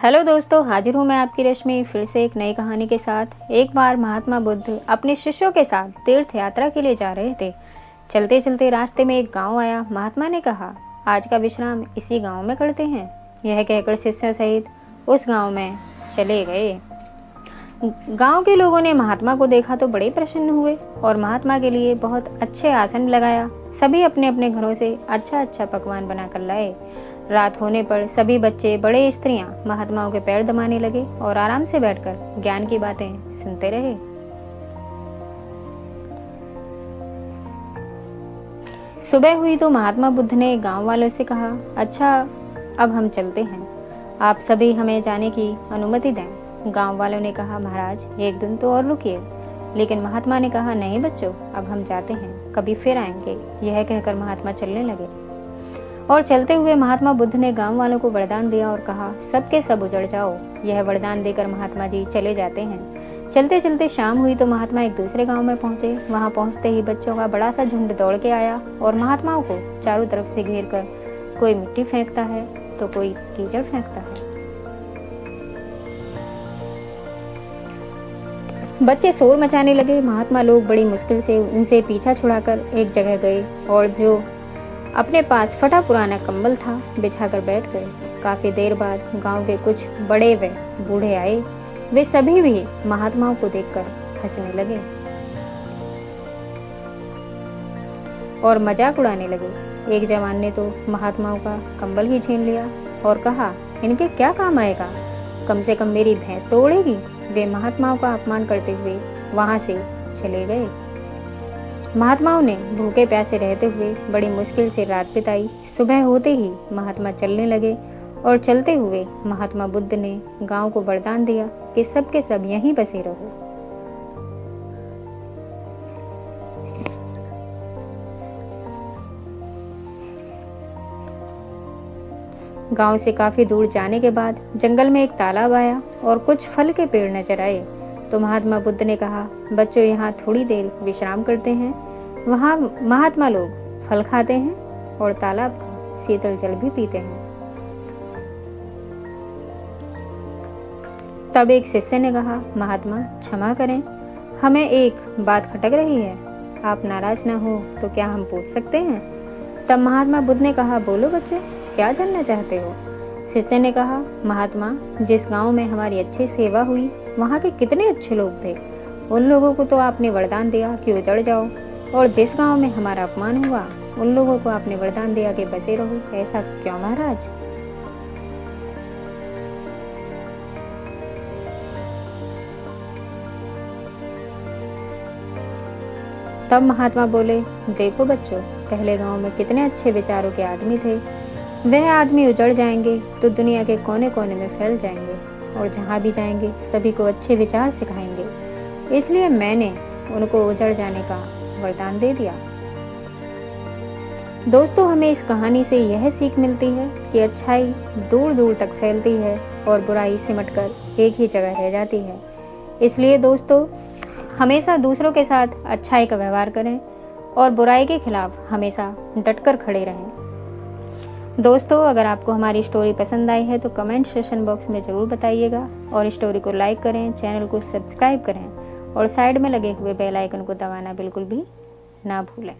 Hello दोस्तों, हाजिर हूँ मैं आपकी रश्मि फिर से एक नई कहानी के साथ। एक बार महात्मा बुद्ध अपने शिष्यों के साथ तीर्थ यात्रा के लिए जा रहे थे। चलते चलते रास्ते में एक गांव आया। महात्मा ने कहा, आज का विश्राम इसी गांव में करते हैं। यह कहकर शिष्यों सहित उस गांव में चले गए। गांव के लोगों ने महात्मा को देखा तो बड़े प्रसन्न हुए और महात्मा के लिए बहुत अच्छे आसन लगाया। सभी अपने अपने घरों से अच्छा अच्छा पकवान बनाकर लाए। रात होने पर सभी बच्चे बड़े स्त्रियां महात्माओं के पैर दबाने लगे और आराम से बैठकर ज्ञान की बातें सुनते रहे। सुबह हुई तो महात्मा बुद्ध ने गांव वालों से कहा, अच्छा अब हम चलते हैं, आप सभी हमें जाने की अनुमति दें। गांव वालों ने कहा, महाराज एक दिन तो और रुकिए। लेकिन महात्मा ने कहा, नहीं बच्चों, अब हम जाते हैं, कभी फिर आएंगे। यह कहकर महात्मा चलने लगे और चलते हुए महात्मा बुद्ध ने गांव वालों को वरदान दिया और कहा, सबके सब उजड़ जाओ। यह वरदान देकर महात्मा जी चले जाते हैं। चलते चलते शाम हुई तो महात्मा एक दूसरे गांव में पहुंचे। वहां पहुंचते ही बच्चों का बड़ा सा झुंड दौड़ के आया और महात्माओं को चारों तरफ से घेर कर कोई मिट्टी फेंकता है तो कोई कीचड़ फेंकता है। बच्चे शोर मचाने लगे। महात्मा लोग बड़ी मुश्किल से उनसे पीछा छुड़ाकर एक जगह गए और जो अपने पास फटा पुराना कंबल था बिछाकर बैठ गए। काफी देर बाद गांव के कुछ बड़े व बूढ़े आए। वे सभी भी महात्माओं को देखकर हंसने लगे और मजाक उड़ाने लगे। एक जवान ने तो महात्माओं का कंबल ही छीन लिया और कहा, इनके क्या काम आएगा, कम से कम मेरी भैंस तो उड़ेगी। वे महात्माओं का अपमान करते हुए वहां से चले गए। महात्माओं ने भूखे प्यासे रहते हुए बड़ी मुश्किल से रात बिताई। सुबह होते ही महात्मा चलने लगे और चलते हुए महात्मा बुद्ध ने गांव को वरदान दिया कि सबके सब यहीं बसे रहो। गांव से काफी दूर जाने के बाद जंगल में एक तालाब आया और कुछ फल के पेड़ नजर आए। तो महात्मा बुद्ध ने कहा, बच्चों यहाँ थोड़ी देर विश्राम करते हैं। वहाँ महात्मा लोग फल खाते हैं और तालाब का शीतल जल भी पीते हैं। तब एक शिष्य ने कहा, महात्मा क्षमा करें, हमें एक बात खटक रही है, आप नाराज ना हो तो क्या हम पूछ सकते हैं। तब महात्मा बुद्ध ने कहा, बोलो बच्चे, क्या जानना चाहते हो। शिष्य ने कहा, महात्मा, जिस गांव में हमारी अच्छी सेवा हुई वहाँ के कितने अच्छे लोग थे। उन लोगों को तो आपने वरदान दिया कि उजड़ जाओ, और जिस गांव में हमारा अपमान हुआ उन लोगों को आपने वरदान दिया कि बसे रहो। ऐसा क्यों महाराज। तब महात्मा बोले, देखो बच्चों, पहले गांव में कितने अच्छे विचारों के आदमी थे। वह आदमी उजड़ जाएंगे तो दुनिया के कोने कोने में फैल जाएंगे और जहां भी जाएंगे सभी को अच्छे विचार सिखाएंगे। इसलिए मैंने उनको उजड़ जाने का वरदान दे दिया। दोस्तों, हमें इस कहानी से यह सीख मिलती है कि अच्छाई दूर दूर तक फैलती है और बुराई सिमटकर एक ही जगह रह जाती है। इसलिए दोस्तों, हमेशा दूसरों के साथ अच्छाई का व्यवहार करें और बुराई के खिलाफ हमेशा डटकर खड़े रहें। दोस्तों, अगर आपको हमारी स्टोरी पसंद आई है तो कमेंट सेक्शन बॉक्स में ज़रूर बताइएगा और स्टोरी को लाइक करें, चैनल को सब्सक्राइब करें और साइड में लगे हुए बेल आइकन को दबाना बिल्कुल भी ना भूलें।